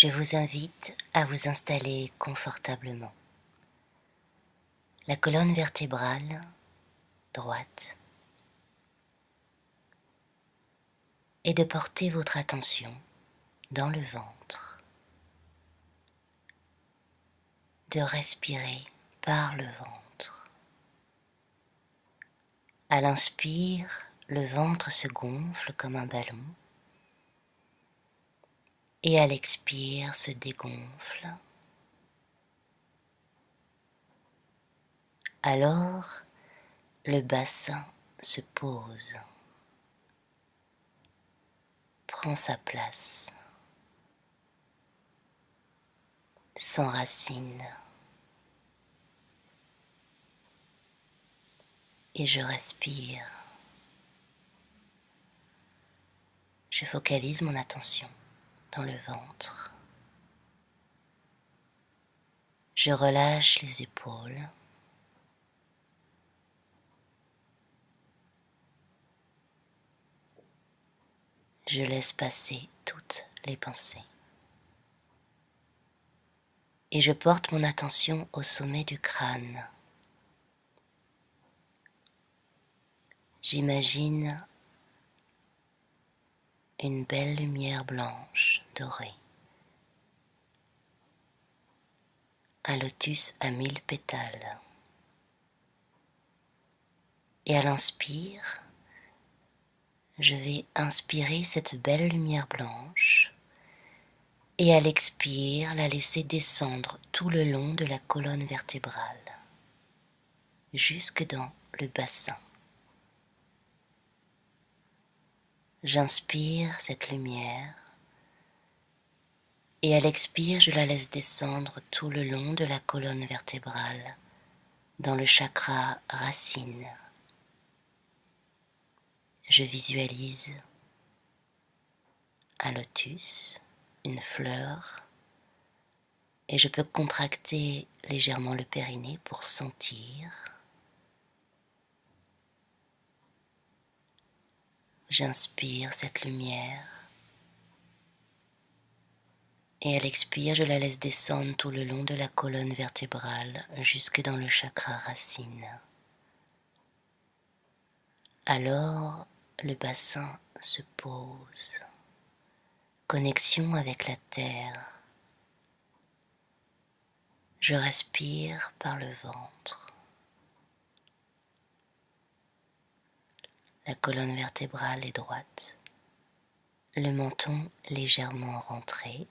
Je vous invite à vous installer confortablement. La colonne vertébrale droite et de porter votre attention dans le ventre, de respirer par le ventre. À l'inspire, le ventre se gonfle comme un ballon et à l'expire se dégonfle. Alors, le bassin se pose, prend sa place, s'enracine et je respire. Je focalise mon attention dans le ventre. Je relâche les épaules. Je laisse passer toutes les pensées. Et je porte mon attention au sommet du crâne. J'imagine une belle lumière blanche, dorée. Un lotus à 1000 pétales. Et à l'inspire, je vais inspirer cette belle lumière blanche et à l'expire, la laisser descendre tout le long de la colonne vertébrale, jusque dans le bassin. J'inspire cette lumière et à l'expire, je la laisse descendre tout le long de la colonne vertébrale, dans le chakra racine. Je visualise un lotus, une fleur, et je peux contracter légèrement le périnée pour sentir. J'inspire cette lumière et à l'expire, je la laisse descendre tout le long de la colonne vertébrale jusque dans le chakra racine. Alors, le bassin se pose, connexion avec la terre. Je respire par le ventre. La colonne vertébrale est droite, le menton légèrement rentré.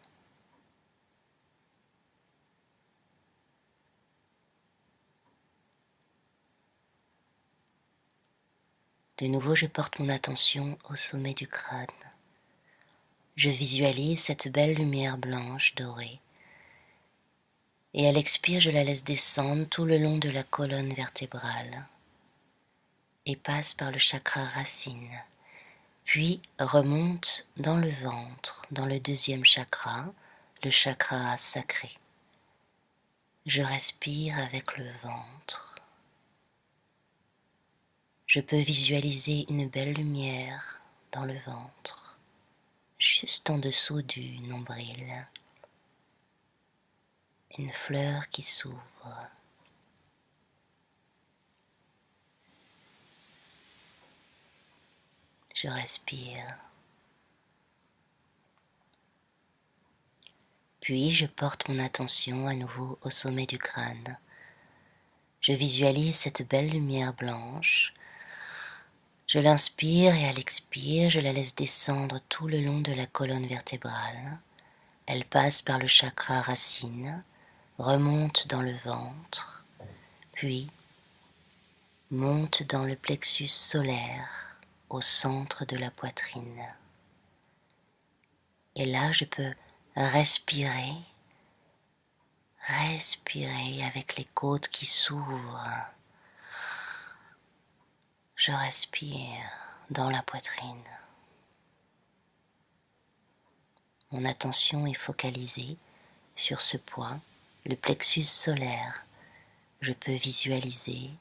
De nouveau, je porte mon attention au sommet du crâne. Je visualise cette belle lumière blanche dorée. Et à l'expire, je la laisse descendre tout le long de la colonne vertébrale et passe par le chakra racine, puis remonte dans le ventre, dans le deuxième chakra, le chakra sacré. Je respire avec le ventre. Je peux visualiser une belle lumière dans le ventre, juste en dessous du nombril. Une fleur qui s'ouvre. Je respire. Puis je porte mon attention à nouveau au sommet du crâne. Je visualise cette belle lumière blanche. Je l'inspire et à l'expire, je la laisse descendre tout le long de la colonne vertébrale. Elle passe par le chakra racine, remonte dans le ventre, puis monte dans le plexus solaire au centre de la poitrine. Et là, je peux respirer avec les côtes qui s'ouvrent. Je respire dans la poitrine. Mon attention est focalisée sur ce point, le plexus solaire. Je peux visualiser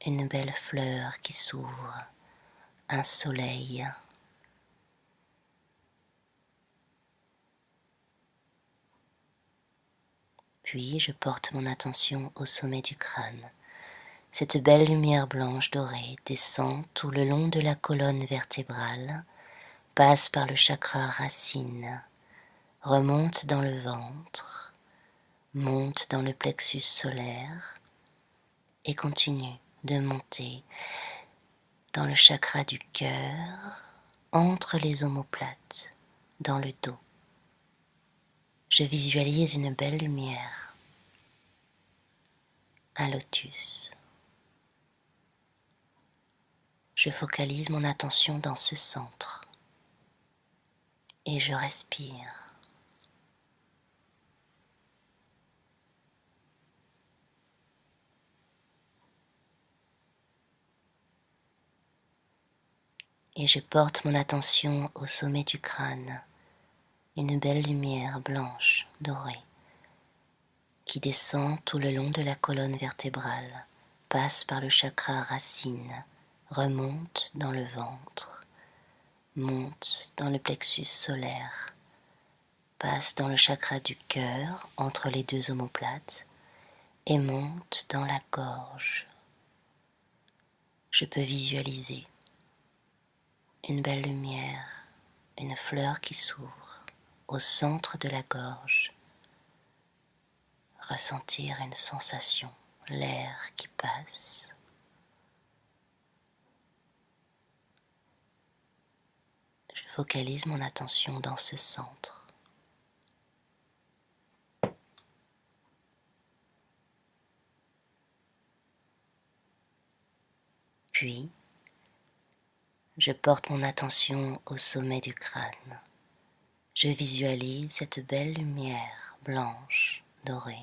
une belle fleur qui s'ouvre, un soleil. Puis je porte mon attention au sommet du crâne. Cette belle lumière blanche dorée descend tout le long de la colonne vertébrale, passe par le chakra racine, remonte dans le ventre, monte dans le plexus solaire et continue de monter dans le chakra du cœur, entre les omoplates, dans le dos. Je visualise une belle lumière, un lotus. Je focalise mon attention dans ce centre et je respire. Et je porte mon attention au sommet du crâne, une belle lumière blanche, dorée, qui descend tout le long de la colonne vertébrale, passe par le chakra racine, remonte dans le ventre, monte dans le plexus solaire, passe dans le chakra du cœur entre les deux omoplates et monte dans la gorge. Je peux visualiser une belle lumière, une fleur qui s'ouvre au centre de la gorge, ressentir une sensation, l'air qui passe. Je focalise mon attention dans ce centre. Puis, je porte mon attention au sommet du crâne. Je visualise cette belle lumière blanche, dorée.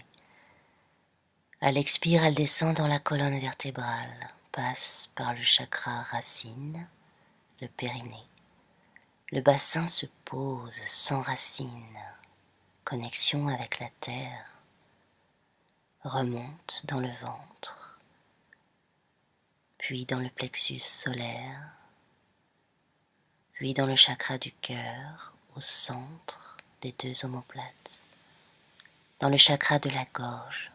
À l'expire, elle descend dans la colonne vertébrale, passe par le chakra racine, le périnée. Le bassin se pose, s'enracine, connexion avec la terre, remonte dans le ventre, puis dans le plexus solaire, puis dans le chakra du cœur, au centre des deux omoplates, dans le chakra de la gorge.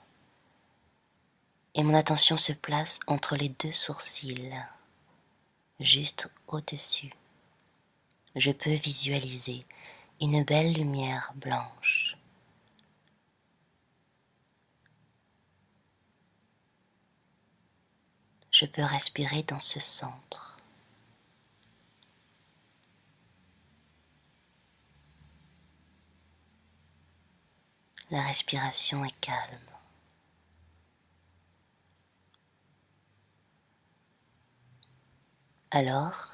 Et mon attention se place entre les deux sourcils, juste au-dessus. Je peux visualiser une belle lumière blanche. Je peux respirer dans ce centre. La respiration est calme. Alors,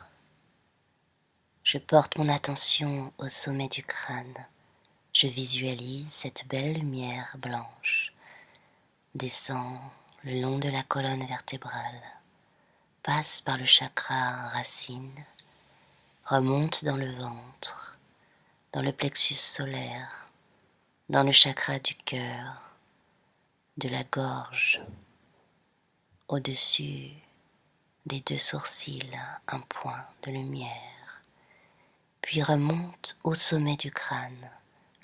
je porte mon attention au sommet du crâne. Je visualise cette belle lumière blanche descend le long de la colonne vertébrale, passe par le chakra racine, remonte dans le ventre, dans le plexus solaire, dans le chakra du cœur, de la gorge, au-dessus des deux sourcils, un point de lumière, puis remonte au sommet du crâne,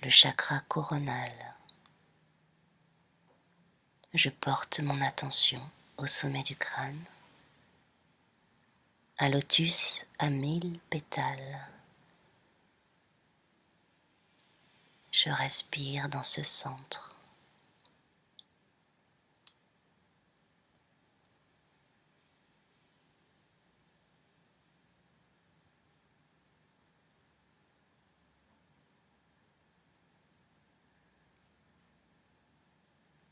le chakra coronal. Je porte mon attention au sommet du crâne, un lotus à 1000 pétales. Je respire dans ce centre.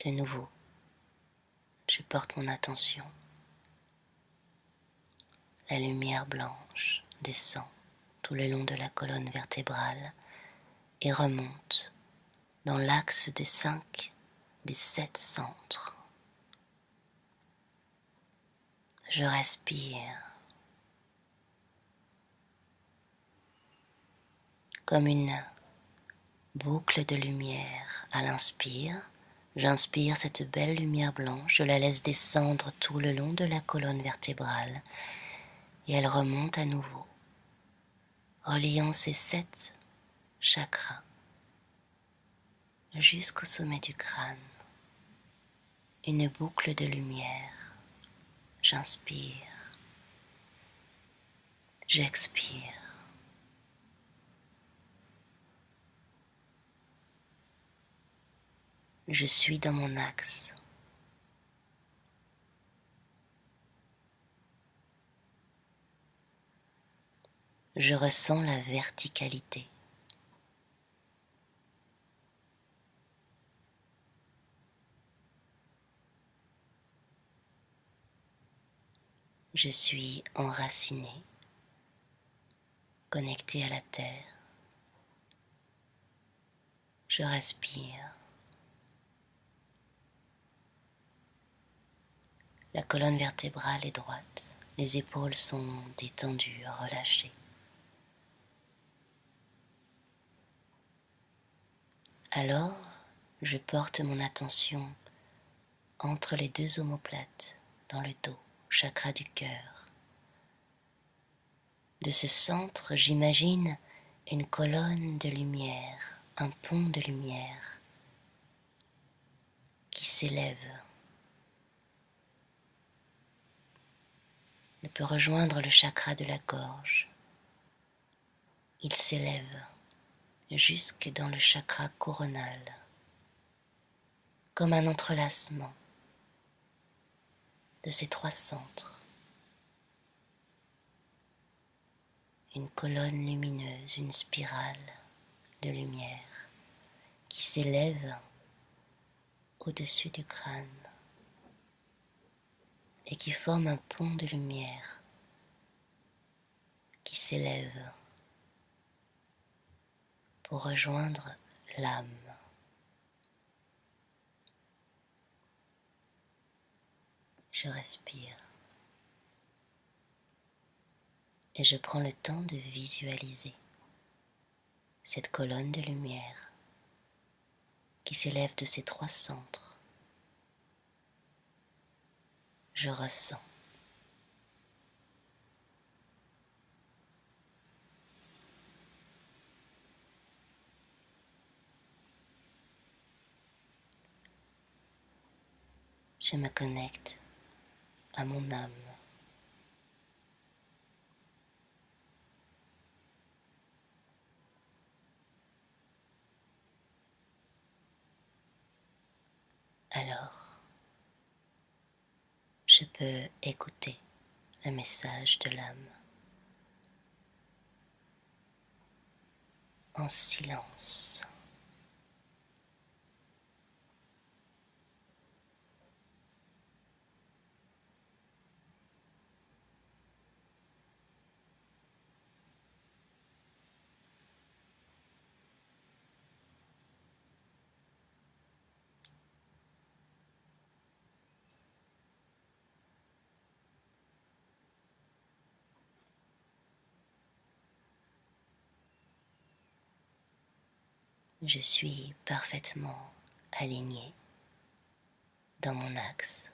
De nouveau, je porte mon attention. La lumière blanche descend tout le long de la colonne vertébrale et remonte dans l'axe des 7 centres. Je respire comme une boucle de lumière à l'inspire. J'inspire cette belle lumière blanche, je la laisse descendre tout le long de la colonne vertébrale et elle remonte à nouveau, reliant ces 7 chakras jusqu'au sommet du crâne. une boucle de lumière. J'inspire, j'expire. Je suis dans mon axe. Je ressens la verticalité. Je suis enraciné, connecté à la terre. Je respire. La colonne vertébrale est droite. Les épaules sont détendues, relâchées. Alors, je porte mon attention entre les deux omoplates, dans le dos, chakra du cœur. De ce centre, j'imagine une colonne de lumière, un pont de lumière qui s'élève. Il peut rejoindre le chakra de la gorge. Il s'élève jusque dans le chakra coronal, comme un entrelacement de ces trois centres. Une colonne lumineuse, une spirale de lumière qui s'élève au-dessus du crâne et qui forme un pont de lumière qui s'élève pour rejoindre l'âme. Je respire et je prends le temps de visualiser cette colonne de lumière qui s'élève de ces trois centres. Je ressens. Je me connecte à mon âme. Alors, je peux écouter le message de l'âme en silence. Je suis parfaitement aligné dans mon axe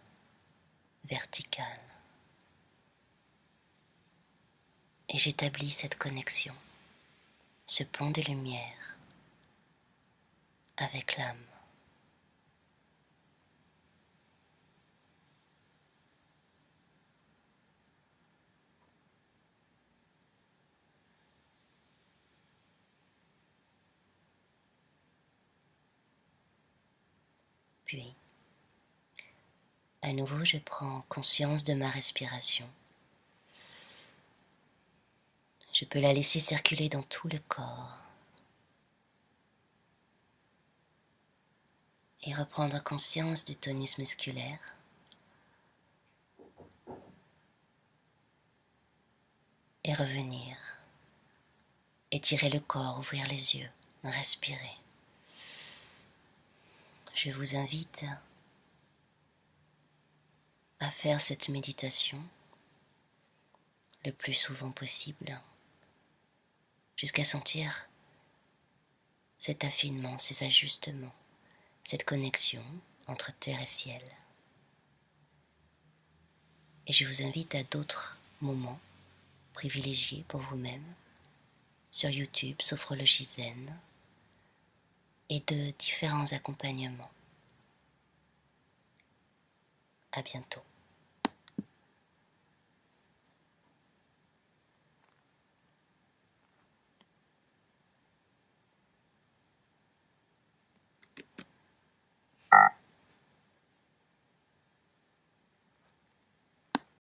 vertical et j'établis cette connexion, ce pont de lumière avec l'âme. Puis, à nouveau, je prends conscience de ma respiration. Je peux la laisser circuler dans tout le corps et reprendre conscience du tonus musculaire. Et revenir, étirer le corps, ouvrir les yeux, respirer. Je vous invite à faire cette méditation le plus souvent possible, jusqu'à sentir cet affinement, ces ajustements, cette connexion entre terre et ciel. Et je vous invite à d'autres moments privilégiés pour vous-même sur YouTube, Sophrologie Zen, et de différents accompagnements À bientôt.